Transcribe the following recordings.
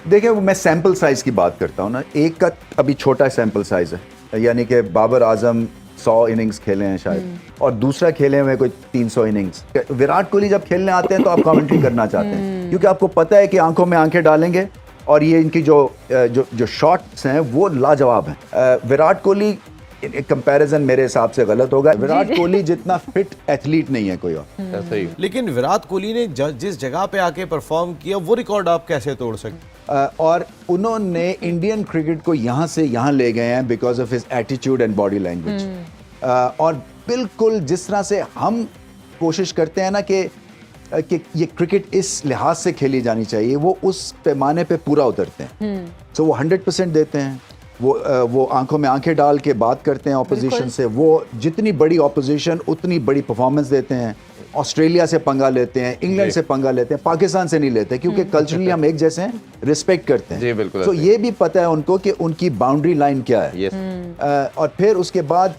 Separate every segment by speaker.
Speaker 1: देखिए मैं sample size की बात करता हूँ ना, एक का अभी छोटा सैम्पल साइज है, यानी कि बाबर आजम 100 इनिंग्स खेले हैं शायद, और दूसरा खेले हुए कोई 300 इनिंग्स। विराट कोहली जब खेलने आते हैं तो आप कमेंट्री करना चाहते हैं, क्योंकि आपको पता है कि आंखों में आंखें डालेंगे और ये इनकी जो शॉट्स हैं वो लाजवाब हैं। विराट कोहली कंपैरिजन मेरे हिसाब से गलत होगा। विराट कोहली जितना फिट एथलीट नहीं है कोई और।
Speaker 2: सही। लेकिन विराट कोहली ने जिस जगह पे आके परफॉर्म किया वो रिकॉर्ड आप कैसे तोड़ सकते?
Speaker 1: और उन्होंने इंडियन क्रिकेट को यहाँ से यहाँ ले गए हैं because of his attitude and body language. और बिल्कुल जिस तरह से हम कोशिश करते हैं ना कि ये क्रिकेट इस लिहाज से खेली जानी चाहिए, वो उस पैमाने पे पूरा उतरते हैं। तो वो 100% देते हैं, वो आंखों में आंखें डाल के बात करते हैं ऑपोजिशन से। वो जितनी बड़ी ऑपोजिशन उतनी बड़ी परफॉर्मेंस देते हैं। ऑस्ट्रेलिया से पंगा लेते हैं, इंग्लैंड से पंगा लेते हैं, पाकिस्तान से नहीं लेते, क्योंकि कल्चरली हम एक जैसे हैं, रिस्पेक्ट करते हैं।
Speaker 2: जी बिल्कुल।
Speaker 1: तो ये भी पता है उनको कि उनकी बाउंड्री लाइन क्या है। और फिर उसके बाद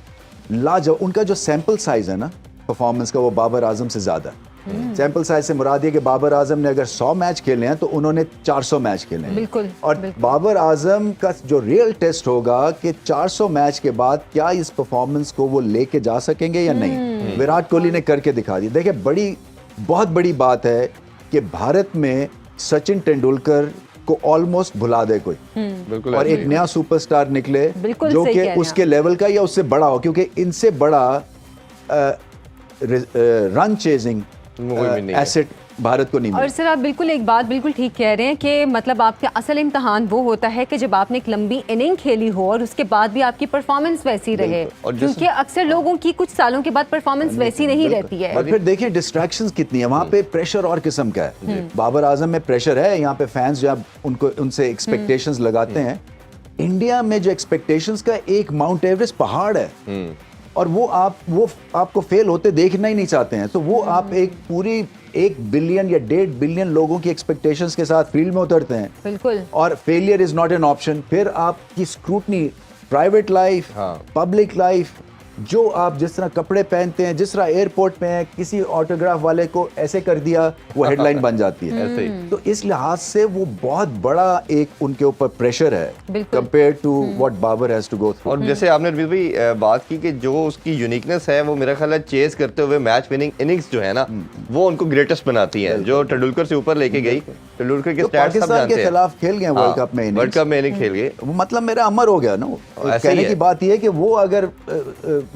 Speaker 1: उनका जो सैंपल साइज है ना परफॉर्मेंस का, वो बाबर आजम से ज्यादा है। सैंपल साइज से मुराद ये कि बाबर आजम ने अगर 100 मैच खेले हैं तो उन्होंने 400 मैच खेले हैं।
Speaker 3: बिल्कुल।
Speaker 1: और बाबर आजम का जो रियल टेस्ट होगा कि 400 मैच के बाद क्या इस परफॉर्मेंस को वो लेके जा सकेंगे या नहीं। विराट कोहली ने करके दिखा दी। देखिए बहुत बड़ी बात है कि भारत में सचिन तेंदुलकर को ऑलमोस्ट भुला दे कोई, और एक नया सुपरस्टार निकले जो कि उसके लेवल का या उससे बड़ा हो, क्योंकि इनसे बड़ा रन चेजिंग एसेट भारत को नहीं मिला।
Speaker 3: और सर आप बिल्कुल एक बात बिल्कुल ठीक कह रहे हैं कि मतलब आपका असल इम्तिहान वो होता है कि जब आपने एक लंबी इनिंग खेली हो और उसके बाद भी आपकी परफॉर्मेंस वैसी रहे, क्योंकि अक्सर लोगों की कुछ सालों के बाद परफॉर्मेंस वैसी नहीं रहती है।
Speaker 1: और फिर देखिए डिस्ट्रैक्शंस कितनी है वहाँ पे, प्रेशर और किस्म का है। बाबर आजम में प्रेशर है, यहाँ पे फैंस जब उनसे एक्सपेक्टेशंस लगाते हैं। इंडिया में जो एक्सपेक्टेशंस का एक माउंट एवरेस्ट पहाड़ है, और वो आपको फेल होते देखना ही नहीं चाहते हैं। तो वो आप एक पूरी 1 बिलियन या 1.5 बिलियन लोगों की एक्सपेक्टेशंस के साथ फील्ड में उतरते हैं।
Speaker 3: बिल्कुल।
Speaker 1: और failure is not an option. फिर आपकी scrutiny, private life, public life, जो आप जिस तरह कपड़े पहनते हैं, जिस तरह एयरपोर्ट में है, किसी ऑटोग्राफ वाले को ऐसे कर दिया, वो हेडलाइन बन जाती है। तो इस लिहाज से वो बहुत बड़ा एक उनके ऊपर प्रेशर है compare to what Babar has to go through.
Speaker 4: और जैसे आपने भी बात की कि जो उसकी यूनिकनेस है, वो मेरा ख्याल है चेस करते हुए मैच विनिंग इनिंग्स जो है ना, वो उनको ग्रेटेस्ट बनाती है, जो तेंदुलकर से ऊपर लेके गई। तेंदुलकर के स्टैट्स सब जानते हैं,
Speaker 1: के खिलाफ खेल गए वर्ल्ड कप में,
Speaker 4: इनिंग खेल गए।
Speaker 1: वो मतलब मेरा अमर हो गया ना। कहने की बात ये है कि वो अगर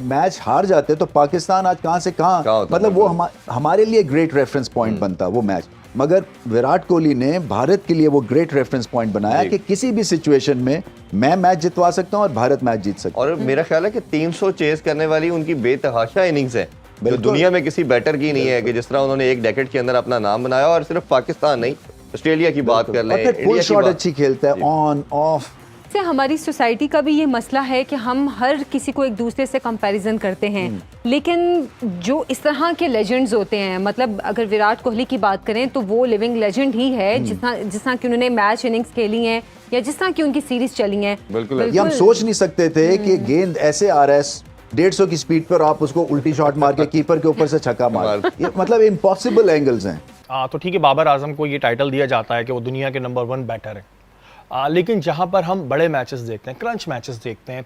Speaker 1: मैच हार जाते तो पाकिस्तान आज कहां से कहां, मतलब वो हमारे लिए ग्रेट रेफरेंस पॉइंट बनता वो मैच। मगर विराट कोहली ने भारत के लिए वो ग्रेट रेफरेंस पॉइंट बनाया कि किसी भी सिचुएशन में मैं मैच जितवा सकता हूं और भारत मैच जीत सकता
Speaker 4: है। और मेरा ख्याल है कि 300 चेस करने वाली उनकी बेतहाशा इनिंग्स है, जो दुनिया में किसी बैटर की नहीं है, कि जिस तरह उन्होंने एक डेकेड के अंदर अपना नाम बनाया। और सिर्फ पाकिस्तान नहीं, ऑस्ट्रेलिया की बात कर लें,
Speaker 1: फुल शॉट अच्छी खेलता है, ऑन ऑफ
Speaker 3: से। हमारी सोसाइटी का भी ये मसला है कि हम हर किसी को एक दूसरे से कंपैरिजन करते हैं, लेकिन जो इस तरह के लेजेंड्स होते हैं, मतलब अगर विराट कोहली की बात करें तो वो लिविंग लेजेंड ही है, जिस तरह की उन्होंने मैच इनिंग्स खेली हैं या जिस तरह की उनकी सीरीज चली हैं।
Speaker 4: बिल्कुल।
Speaker 1: ये हम सोच नहीं सकते थे कि गेंद ऐसे आ रहा है 150 की स्पीड पर, आप उसको उल्टी शॉट मार के कीपर के ऊपर से छक्का मार, ये मतलब इम्पॉसिबल एंगल्स हैं।
Speaker 5: तो ठीक है, बाबर आजम को ये टाइटल दिया जाता है कि वो दुनिया के नंबर 1 बैटर है, लेकिन जहाँ पर हम बड़े मैचेस देखते हैं, क्रंच मैचेस देखते हैं,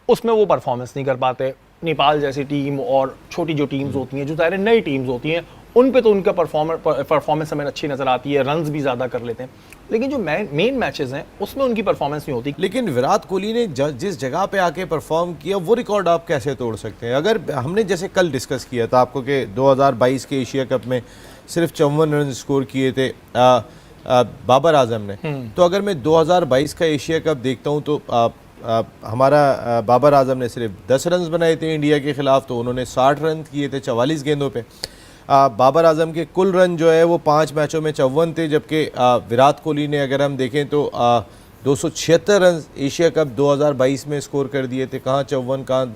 Speaker 5: उसमें वो परफॉर्मेंस नहीं कर पाते। नेपाल जैसी टीम और छोटी जो टीम्स होती हैं, जो ज़ाहिर नई टीम्स होती हैं, उन पे तो उनका परफॉर्मेंस हमें अच्छी नज़र आती है, रन्स भी ज़्यादा कर लेते हैं, लेकिन जो मेन मैचेस हैं उसमें उनकी परफॉर्मेंस नहीं होती।
Speaker 2: लेकिन विराट कोहली ने जिस जगह पे आके परफॉर्म किया वो रिकॉर्ड आप कैसे तोड़ सकते हैं? अगर हमने जैसे कल डिस्कस किया था आपको कि 2022 के एशिया कप में सिर्फ 54 रन स्कोर किए थे बाबर आजम ने, तो अगर मैं 2022 का एशिया कप देखता हूं तो हमारा बाबर आजम ने सिर्फ 10 रन बनाए थे इंडिया के खिलाफ, तो उन्होंने 60 रन किए थे 44 गेंदों पे। बाबर आजम के कुल रन जो है वो 5 मैचों में 54 थे, जबकि विराट कोहली ने अगर हम देखें तो 276 रन एशिया कप 2022 में स्कोर कर दिए थे। कहाँ 54, कहाँ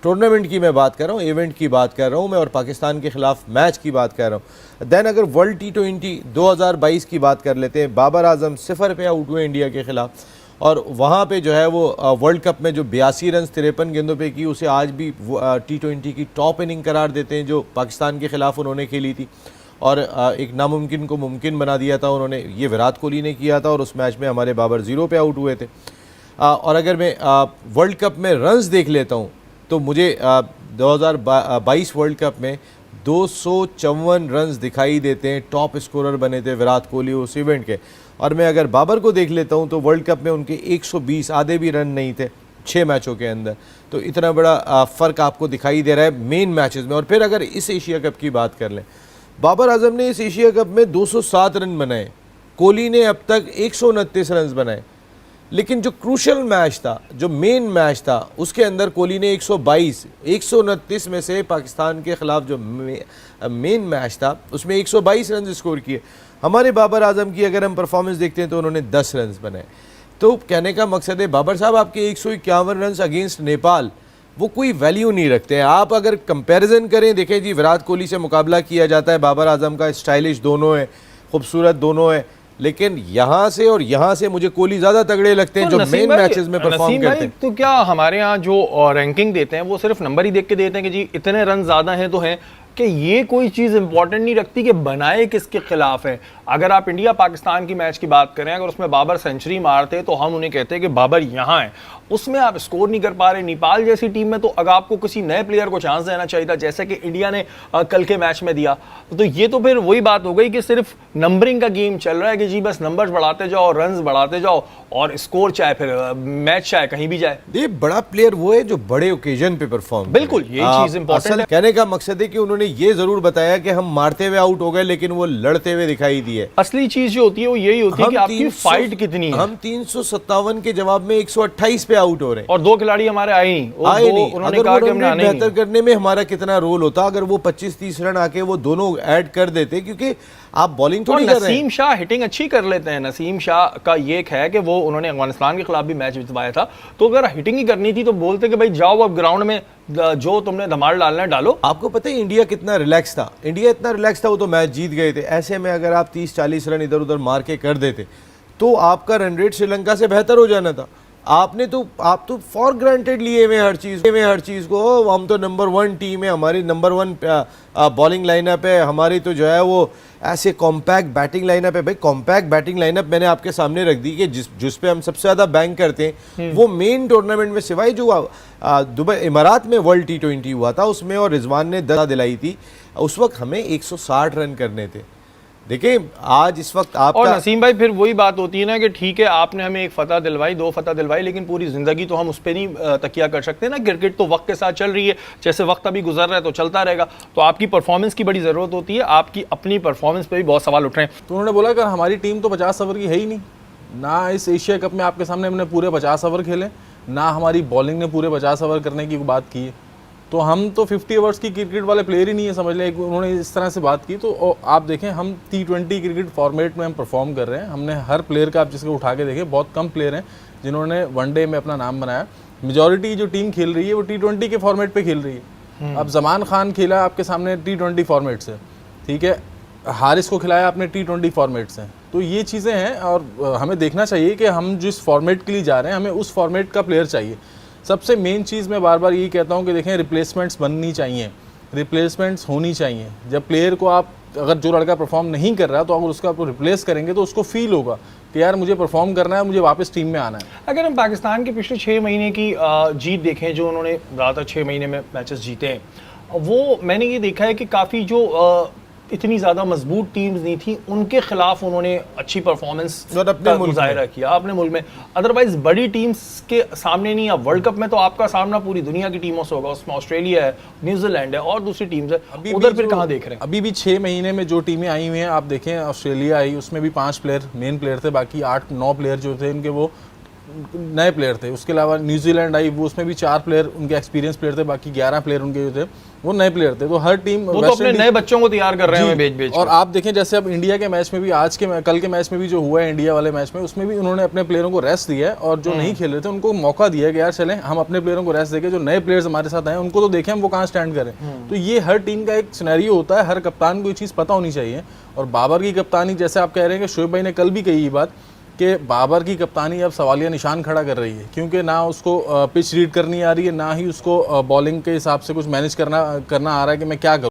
Speaker 2: टूर्नामेंट की मैं बात कर रहा हूँ, इवेंट की बात कर रहा हूँ मैं, और पाकिस्तान के खिलाफ मैच की बात कर रहा हूँ। देन अगर वर्ल्ड T20 2022 की बात कर लेते हैं, बाबर आजम 0 पे आउट हुए इंडिया के खिलाफ, और वहाँ पे जो है वो वर्ल्ड कप में जो 82 रन 53 गेंदों पे की, उसे आज भी T20 की टॉप इनिंग करार देते हैं जो पाकिस्तान के खिलाफ उन्होंने खेली थी। और एक नामुमकिन को मुमकिन बना दिया था उन्होंने, ये विराट कोहली ने किया था और उस मैच में हमारे बाबर 0 पे आउट हुए थे। और अगर मैं वर्ल्ड कप में रन्स देख लेता हूँ तो मुझे 2022 वर्ल्ड कप में 254 रन्स दिखाई देते हैं, टॉप स्कोरर बने थे विराट कोहली उस इवेंट के। और मैं अगर बाबर को देख लेता हूँ तो वर्ल्ड कप में उनके 120 आधे भी रन नहीं थे 6 मैचों के अंदर, तो इतना बड़ा फ़र्क आपको दिखाई दे रहा है मेन मैचेस में। और फिर अगर इस एशिया कप की बात कर लें, बाबर आजम ने इस एशिया कप में 207 रन बनाए, कोहली ने अब तक 129 रन बनाए, लेकिन जो क्रूशल मैच था, जो मेन मैच था, उसके अंदर कोहली ने 129 में से पाकिस्तान के ख़िलाफ़ जो मेन मैच था उसमें 122 रन स्कोर किए। हमारे बाबर आजम की अगर हम परफॉर्मेंस देखते हैं तो उन्होंने 10 रन बनाए। तो कहने का मकसद है बाबर साहब आपके 151 रन अगेंस्ट नेपाल वो कोई वैल्यू नहीं रखते हैं। आप अगर कंपैरिजन करें, देखें जी विराट कोहली से मुकाबला किया जाता है, बाबर आजम का स्टाइलिश दोनों है, खूबसूरत दोनों है, लेकिन यहाँ से और यहाँ से मुझे कोहली ज़्यादा तगड़े लगते हैं
Speaker 5: तो
Speaker 2: जो मेन मैचेस में परफॉर्म करते हैं।
Speaker 5: तो क्या हमारे यहाँ जो रैंकिंग देते हैं वो सिर्फ नंबर ही देख के देते हैं कि जी इतने रन ज़्यादा हैं तो हैं, कि ये कोई चीज़ इंपॉर्टेंट नहीं रखती कि बनाए किसके खिलाफ है। अगर आप इंडिया पाकिस्तान की मैच की बात करें, अगर उसमें बाबर सेंचुरी मारते तो हम उन्हें कहते हैं कि बाबर यहाँ है, उसमें आप स्कोर नहीं कर पा रहे। नेपाल जैसी टीम में तो अगर आपको किसी नए प्लेयर को चांस देना चाहिए था, जैसे कि इंडिया ने कल के मैच में दिया, तो ये तो फिर वही बात हो गई कि सिर्फ नंबरिंग का गेम चल रहा है कि जी बस नंबर्स बढ़ाते जाओ, रन्स बढ़ाते जाओ और स्कोर चाहे फिर मैच चाहे कहीं भी जाए।
Speaker 2: ये बड़ा प्लेयर वो है जो बड़े ओकेजन पे परफॉर्म,
Speaker 5: बिल्कुल ये चीज इंपॉर्टेंट है।
Speaker 2: कहने का मकसद है कि उन्होंने ये जरूर बताया कि हम मारते हुए आउट हो गए लेकिन वो लड़ते हुए दिखाई दिए।
Speaker 5: असली चीज जो होती है वो यही होती है कि आपकी फाइट कितनी है।
Speaker 2: हम 357 के जवाब में 128 पे आउट हो रहे हैं
Speaker 5: और 2 खिलाड़ी हमारे आए नहीं, उन्होंने कहा कि हमने आने
Speaker 2: बेहतर करने में हमारा कितना रोल होता अगर वो 25-30 रन आके वो दोनों ऐड कर देते, क्योंकि आप बॉलिंग थोड़ी कर रहे हैं।
Speaker 5: नसीम शाह हिटिंग अच्छी कर लेते हैं। नसीम शाह का ये है कि वो उन्होंने अफगानिस्तान के खिलाफ भी मैच जितवाया था, तो अगर हिटिंग ही करनी थी तो बोलते कि भाई जाओ अब ग्राउंड में जो तुमने धमाल डालना है डालो।
Speaker 2: आपको पता है इंडिया कितना रिलैक्स था, इंडिया इतना रिलैक्स था वो तो मैच जीत गए थे। ऐसे में अगर आप 30-40 रन इधर उधर मार के कर देते तो आपका रन रेट श्रीलंका से बेहतर हो जाना था। आप तो फॉर ग्रांटेड लिए हुए हर चीज़ को, हम तो नंबर 1 टीम है, हमारी नंबर 1 बॉलिंग लाइनअप है, हमारी तो जो है वो ऐसे कॉम्पैक्ट बैटिंग लाइनअप है। भाई कॉम्पैक्ट बैटिंग लाइनअप मैंने आपके सामने रख दी कि जिस पे हम सबसे ज़्यादा बैंक करते हैं वो मेन टूर्नामेंट में सिवाय जो दुबई इमारात में वर्ल्ड T20 हुआ था उसमें, और रिजवान ने 10 दिलाई थी, उस वक्त हमें 160 रन करने थे। देखिए आज इस वक्त आपका
Speaker 5: और नसीम भाई फिर वही बात होती है ना कि ठीक है आपने हमें 1 फतह दिलवाई, 2 फतह दिलवाई, लेकिन पूरी जिंदगी तो हम उस पर नहीं तकिया कर सकते ना। क्रिकेट तो वक्त के साथ चल रही है, जैसे वक्त अभी गुजर रहा है तो चलता रहेगा। तो आपकी परफॉर्मेंस की बड़ी ज़रूरत होती है, आपकी अपनी परफॉर्मेंस पे भी बहुत सवाल उठ रहे हैं।
Speaker 6: तो उन्होंने बोला कि हमारी टीम तो 50 ओवर की है ही नहीं ना, इस एशिया कप में आपके सामने हमने पूरे 50 ओवर खेले ना, हमारी बॉलिंग ने पूरे 50 ओवर करने की बात की है, तो हम तो 50 ओवर्स की क्रिकेट वाले प्लेयर ही नहीं है समझ लें। उन्होंने इस तरह से बात की। तो आप देखें हम T20 क्रिकेट फॉर्मेट में हम परफॉर्म कर रहे हैं। हमने हर प्लेयर का आप जिसको उठा के देखें, बहुत कम प्लेयर हैं जिन्होंने वनडे में अपना नाम बनाया। मेजॉरिटी जो टीम खेल रही है वो T20 के फॉर्मेट पे खेल रही है। अब जमान खान खेला आपके सामने T20 फॉर्मेट से, ठीक है, हारिस को खिलाया आपने T20 फॉर्मेट से। तो ये चीज़ें हैं और हमें देखना चाहिए कि हम जिस फॉर्मेट के लिए जा रहे हैं हमें उस फॉर्मेट का प्लेयर चाहिए। सबसे मेन चीज़ मैं बार बार यही कहता हूँ कि देखें रिप्लेसमेंट्स बननी चाहिए, रिप्लेसमेंट्स होनी चाहिए। जब प्लेयर को आप अगर जो लड़का परफॉर्म नहीं कर रहा तो अगर उसका आप रिप्लेस करेंगे तो उसको फील होगा कि यार मुझे परफॉर्म करना है, मुझे वापस टीम में आना है।
Speaker 5: अगर हम पाकिस्तान के पिछले 6 महीने की जीत देखें, जो उन्होंने ज़्यादातर 6 महीने में मैचेस जीते हैं, वो मैंने ये देखा है कि काफ़ी जो इतनी ज़्यादा मजबूत टीम्स नहीं थी उनके खिलाफ उन्होंने अच्छी परफॉर्मेंस का मुजाहिरा किया अपने मुल्क में। अदरवाइज बड़ी टीम्स के सामने नहीं। अब वर्ल्ड कप में तो आपका सामना पूरी दुनिया की टीमों से होगा, उसमें ऑस्ट्रेलिया है, न्यूजीलैंड है और दूसरी टीम्स है, उधर फिर कहाँ देख रहे हैं?
Speaker 6: अभी भी 6 महीने में जो टीमें आई हुई हैं आप देखें, ऑस्ट्रेलिया आई, उसमें भी 5 प्लेयर मेन प्लेयर थे, बाकी 8-9 प्लेयर जो थे उनके वो नए प्लेयर थे। उसके अलावा न्यूजीलैंड आई, वो उसमें भी 4 प्लेयर उनके एक्सपीरियंस प्लेयर थे, बाकी 11 प्लेयर उनके जो थे वो नए प्लेयर थे। तो हर टीम
Speaker 5: वो तो अपने नए बच्चों को तैयार कर रहे हैं बेच
Speaker 6: और आप देखें जैसे अब इंडिया के मैच में भी कल के मैच में भी जो हुआ है इंडिया वाले मैच में, उसमें भी उन्होंने अपने प्लेयरों को रेस्ट दिया है और जो नहीं खेल रहे थे उनको मौका दिया कि यार चलें हम अपने प्लेयरों को रेस्ट देके जो नए प्लेयर्स हमारे साथ आए उनको तो देखें हम वो कहाँ स्टैंड करें। तो ये हर टीम का एक सिनेरियो होता है, हर कप्तान को ये चीज़ पता होनी चाहिए। और बाबर की कप्तानी जैसे आप कह रहे हैं कि शोएब भाई ने कल भी कही ये बात कि बाबर की कप्तानी अब सवालिया निशान खड़ा कर रही है, क्योंकि ना उसको पिच रीड करनी आ रही है, ना ही उसको बॉलिंग के हिसाब से कुछ मैनेज करना आ रहा है कि मैं क्या करूँ।